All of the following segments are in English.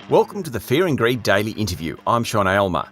Welcome to the Fear and Greed Daily Interview. I'm Sean Aylmer.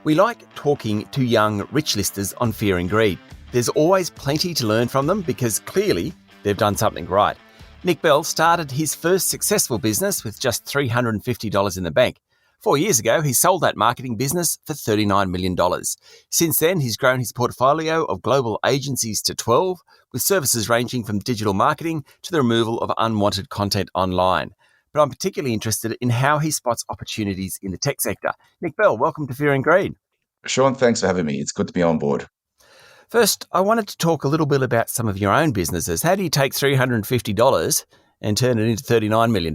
We like talking to young rich listers on fear and greed. There's always plenty to learn from them because clearly they've done something right. Nick Bell started his first successful business with just $350 in the bank. 4 years ago, he sold that marketing business for $39 million. Since then, he's grown his portfolio of global agencies to 12, with services ranging from digital marketing to the removal of unwanted content online. But I'm particularly interested in how he spots opportunities in the tech sector. Nick Bell, welcome to Fear and Greed. Sean, thanks for having me. It's good to be on board. First, I wanted to talk a little bit about some of your own businesses. How do you take $350 and turn it into $39 million?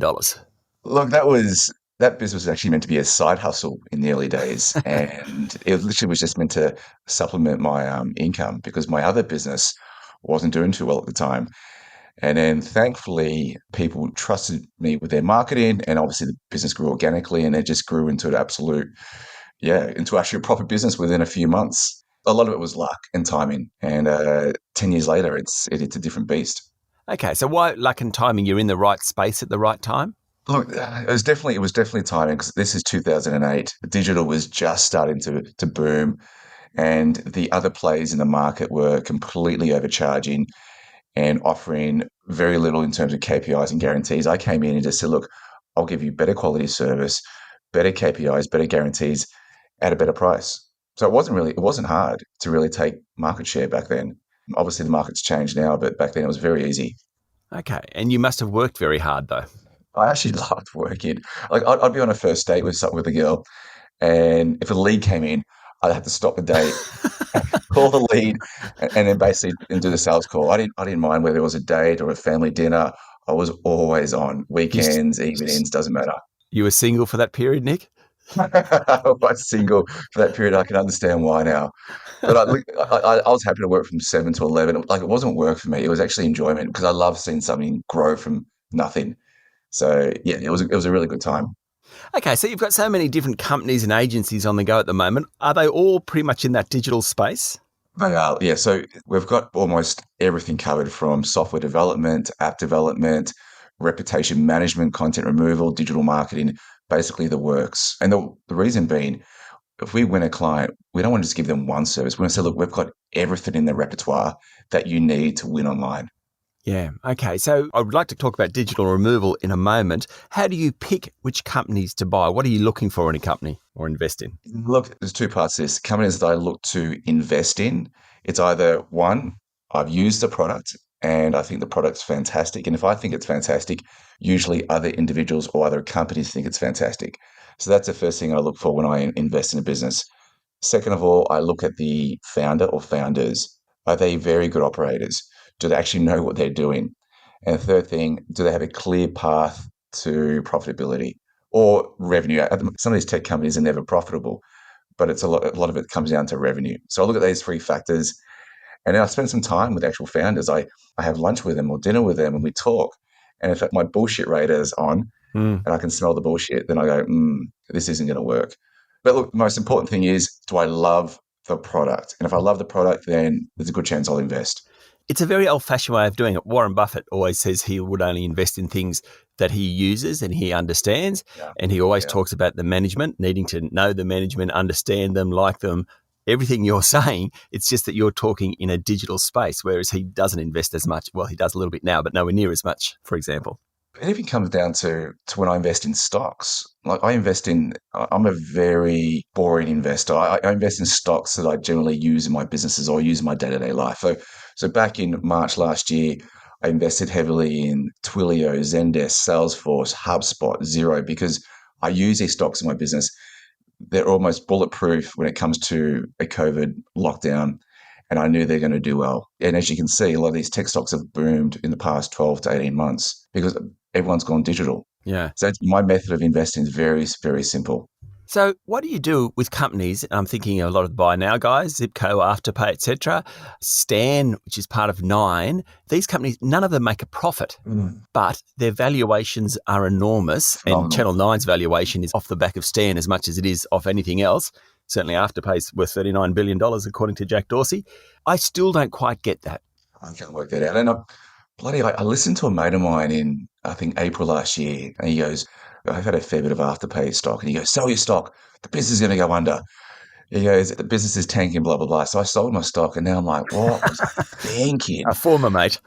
Look, that business was actually meant to be a side hustle in the early days, and it literally was just meant to supplement my income because my other business wasn't doing too well at the time. And then thankfully, people trusted me with their marketing, and obviously the business grew organically, and it just grew into into actually a proper business within a few months. A lot of it was luck and timing, and 10 years later, it's a different beast. Okay, so why luck and timing? You're in the right space at the right time? Look, it was definitely timing because this is 2008. Digital was just starting to boom, and the other players in the market were completely overcharging and offering very little in terms of KPIs and guarantees. I came in and just said, look, I'll give you better quality service, better KPIs, better guarantees at a better price. So it wasn't hard to really take market share back then. Obviously the market's changed now, but back then it was very easy. Okay, and you must have worked very hard though. I actually loved working. Like I'd be on a first date with a girl, and if a lead came in, I'd have to stop the date, call the lead, and then basically and do the sales call. I didn't mind whether it was a date or a family dinner. I was always on You, s- weekends, evenings, doesn't matter. you were single for that period, Nick? I was single for that period. I can understand why now, but I was happy to work from 7 to 11. Like it wasn't work for me; it was actually enjoyment because I love seeing something grow from nothing. So yeah, it was a really good time. Okay, so you've got so many different companies and agencies on the go at the moment. Are they all pretty much in that digital space? They are, yeah. So we've got almost everything covered from software development, app development, reputation management, content removal, digital marketing, basically the works. And the reason being, if we win a client, we don't want to just give them one service. We want to say, look, we've got everything in the repertoire that you need to win online. Yeah. Okay. So I would like to talk about digital removal in a moment. How do you pick which companies to buy? What are you looking for in a company or invest in? Look, there's two parts to this. Companies that I look to invest in, it's either one, I've used the product and I think the product's fantastic. And if I think it's fantastic, usually other individuals or other companies think it's fantastic. So that's the first thing I look for when I invest in a business. Second of all, I look at the founder or founders. Are they very good operators? Do they actually know what they're doing? And the third thing, do they have a clear path to profitability or revenue? Some of these tech companies are never profitable, but it's a lot of it comes down to revenue. So I look at these three factors and then I spend some time with actual founders. I have lunch with them or dinner with them and we talk. And if my bullshit radar is on Mm. and I can smell the bullshit, then I go, this isn't going to work. But look, the most important thing is, do I love the product? And if I love the product, then there's a good chance I'll invest. It's a very old-fashioned way of doing it. Warren Buffett always says he would only invest in things that he uses and he understands. Yeah. And he always Yeah. talks about the management, needing to know the management, understand them, like them. Everything you're saying, it's just that you're talking in a digital space, whereas he doesn't invest as much. Well, he does a little bit now, but nowhere near as much, for example. It even comes down to when I invest in stocks. Like I'm a very boring investor. I invest in stocks that I generally use in my businesses or use in my day-to-day life. So back in March last year, I invested heavily in Twilio, Zendesk, Salesforce, HubSpot, Zero, because I use these stocks in my business. They're almost bulletproof when it comes to a COVID lockdown. And I knew they're going to do well. And as you can see, a lot of these tech stocks have boomed in the past 12 to 18 months because everyone's gone digital. Yeah. So my method of investing is very, very simple. So what do you do with companies? I'm thinking a lot of the buy now guys, Zipco, Afterpay, etc. Stan, which is part of Nine. These companies, none of them make a profit, but their valuations are enormous. And Phenomenal. Channel Nine's valuation is off the back of Stan as much as it is off anything else. Certainly Afterpay's worth $39 billion, according to Jack Dorsey. I still don't quite get that. I can't work that out. And I listened to a mate of mine in, I think, April last year, and he goes, I've had a fair bit of Afterpay stock. And he goes, sell your stock. The business is going to go under. He goes, the business is tanking, blah, blah, blah. So I sold my stock. And now I'm like, what was I thinking? A former mate.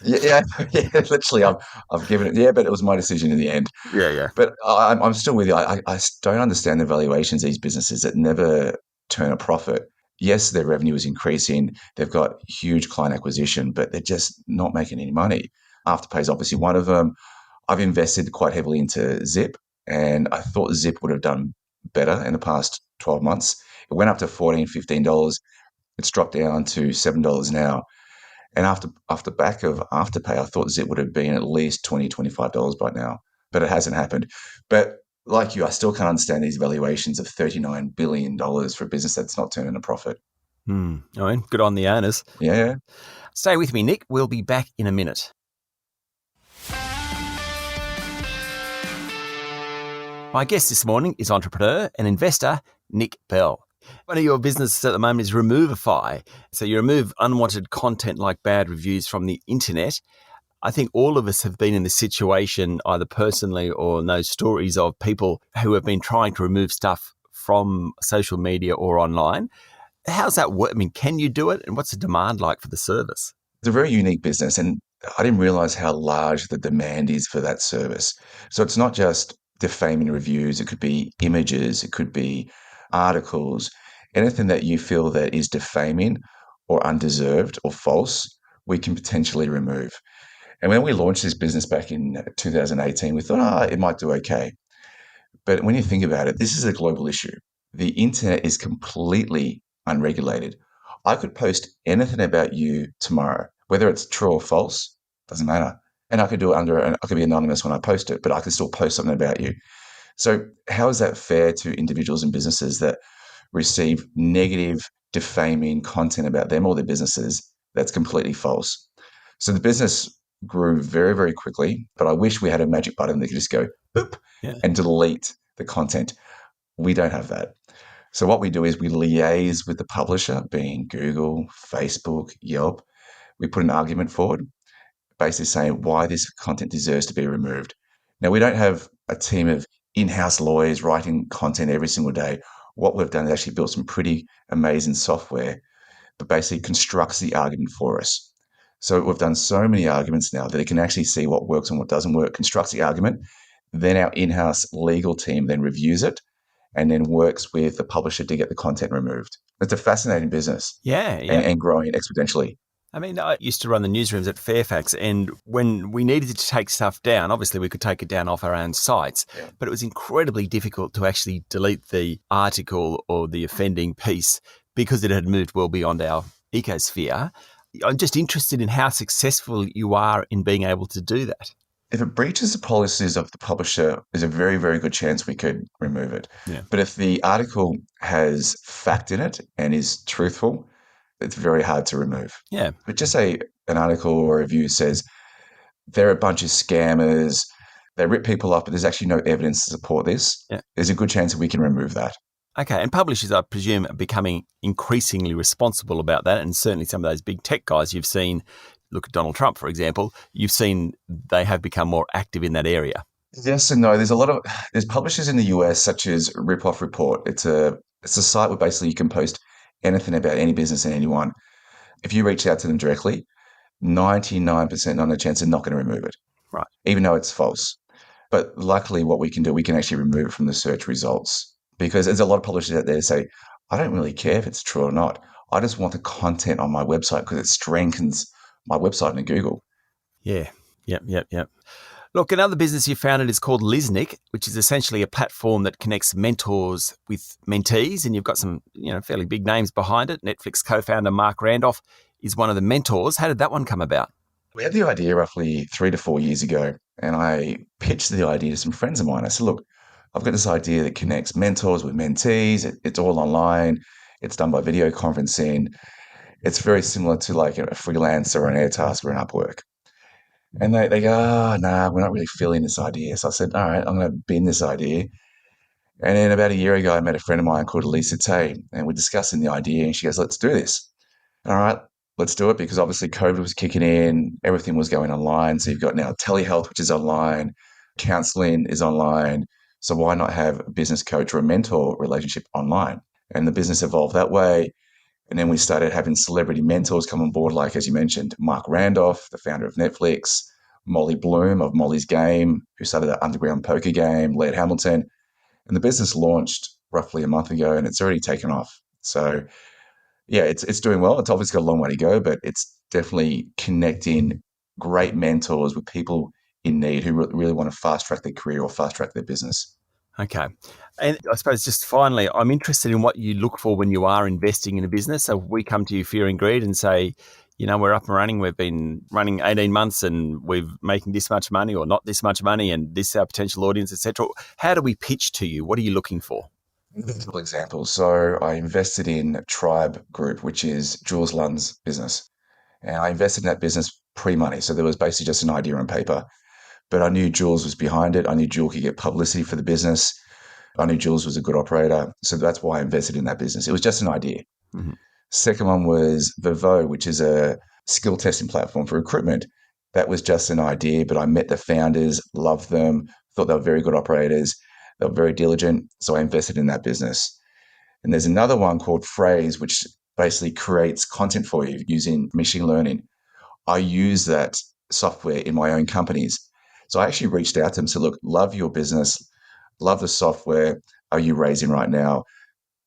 Yeah, yeah, literally, I've given it. Yeah, but it was my decision in the end. Yeah, yeah. But I'm still with you. I don't understand the valuations of these businesses that never turn a profit. Yes, their revenue is increasing. They've got huge client acquisition, but they're just not making any money. Afterpay is obviously one of them. I've invested quite heavily into Zip, and I thought Zip would have done better in the past 12 months. It went up to $14, $15. It's dropped down to $7 now. And after back of Afterpay, I thought Zip would have been at least $20, $25 by now, but it hasn't happened. But like you, I still can't understand these valuations of $39 billion for a business that's not turning a profit. I mean, good on the owners. Yeah. Stay with me, Nick. We'll be back in a minute. My guest this morning is entrepreneur and investor Nick Bell. One of your businesses at the moment is Removify. So you remove unwanted content like bad reviews from the internet. I think all of us have been in this situation either personally or know stories of people who have been trying to remove stuff from social media or online. How's that work? I mean, can you do it? And what's the demand like for the service? It's a very unique business, and I didn't realize how large the demand is for that service. So it's not just defaming reviews, it could be images, it could be articles, anything that you feel that is defaming or undeserved or false, we can potentially remove. And when we launched this business back in 2018, we thought, it might do okay. But when you think about it, this is a global issue. The internet is completely unregulated. I could post anything about you tomorrow, whether it's true or false, doesn't matter. And I could do it I could be anonymous when I post it, but I could still post something about you. So how is that fair to individuals and businesses that receive negative, defaming content about them or their businesses that's completely false? So the business grew very, very quickly, but I wish we had a magic button that could just go boop Yeah. and delete the content. We don't have that. So what we do is we liaise with the publisher, being Google, Facebook, Yelp. We put an argument forward, basically saying why this content deserves to be removed. Now, we don't have a team of in-house lawyers writing content every single day. What we've done is actually built some pretty amazing software that basically constructs the argument for us. So we've done so many arguments now that it can actually see what works and what doesn't work, constructs the argument. Then our in-house legal team then reviews it and then works with the publisher to get the content removed. It's a fascinating business Yeah. and growing exponentially. I mean, I used to run the newsrooms at Fairfax, and when we needed to take stuff down, obviously we could take it down off our own sites, but it was incredibly difficult to actually delete the article or the offending piece because it had moved well beyond our ecosphere. I'm just interested in how successful you are in being able to do that. If it breaches the policies of the publisher, there's a very, very good chance we could remove it. Yeah. But if the article has fact in it and is truthful, it's very hard to remove. Yeah. But just say an article or a review says they're a bunch of scammers, they rip people off, but there's actually no evidence to support this. Yeah. There's a good chance that we can remove that. Okay, and publishers, I presume, are becoming increasingly responsible about that, and certainly some of those big tech guys you've seen, look at Donald Trump, for example, you've seen they have become more active in that area. Yes and no. There's publishers in the US such as Ripoff Report. It's a site where basically you can post anything about any business and anyone. If you reach out to them directly, 99% on the chance they're not going to remove it, Right. even though it's false. But luckily, what we can do, we can actually remove it from the search results because there's a lot of publishers out there that say, I don't really care if it's true or not. I just want the content on my website because it strengthens my website in Google. Yeah. Yep. Look, another business you founded is called Liznick, which is essentially a platform that connects mentors with mentees, and you've got some, fairly big names behind it. Netflix co-founder Mark Randolph is one of the mentors. How did that one come about? We had the idea roughly 3 to 4 years ago, and I pitched the idea to some friends of mine. I said, look, I've got this idea that connects mentors with mentees. It's all online. It's done by video conferencing. It's very similar to like a freelancer or an Airtasker or an Upwork. And they go, nah, we're not really feeling this idea. So I said, all right, I'm going to bin this idea. And then about a year ago, I met a friend of mine called Elisa Tay, and we're discussing the idea. And she goes, let's do this. All right, let's do it, because obviously COVID was kicking in, everything was going online. So you've got now telehealth, which is online. Counseling is online. So why not have a business coach or a mentor relationship online? And the business evolved that way. And then we started having celebrity mentors come on board, like, as you mentioned, Mark Randolph, the founder of Netflix, Molly Bloom of Molly's Game, who started the underground poker game, Laird Hamilton. And the business launched roughly a month ago and it's already taken off. So yeah, it's doing well. It's obviously got a long way to go, but it's definitely connecting great mentors with people in need who really want to fast track their career or fast track their business. Okay. And I suppose just finally, I'm interested in what you look for when you are investing in a business. So if we come to you, Fear and Greed, and say, we're up and running. We've been running 18 months and we're making this much money or not this much money and this is our potential audience, etc. How do we pitch to you? What are you looking for? Couple examples. So I invested in Tribe Group, which is Jules Lund's business. And I invested in that business pre-money. So there was basically just an idea on paper. But I knew Jules was behind it. I knew Jules could get publicity for the business. I knew Jules was a good operator. So that's why I invested in that business. It was just an idea. Mm-hmm. Second one was Vivo, which is a skill testing platform for recruitment. That was just an idea, but I met the founders, loved them, thought they were very good operators. They were very diligent. So I invested in that business. And there's another one called Phrase, which basically creates content for you using machine learning. I use that software in my own companies. So I actually reached out to them and said, look, love your business, love the software. Are you raising right now?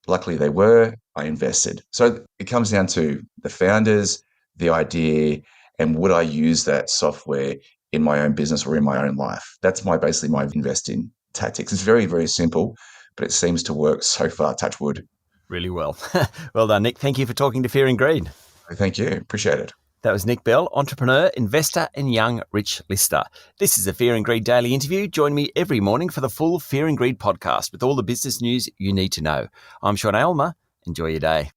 Luckily they were. I invested. So it comes down to the founders, the idea, and would I use that software in my own business or in my own life? That's basically my investing tactics. It's very, very simple, but it seems to work so far, touch wood. Really well. Well done, Nick. Thank you for talking to Fear and Greed. Thank you. Appreciate it. That was Nick Bell, entrepreneur, investor, and young rich lister. This is a Fear and Greed daily interview. Join me every morning for the full Fear and Greed podcast with all the business news you need to know. I'm Sean Aylmer. Enjoy your day.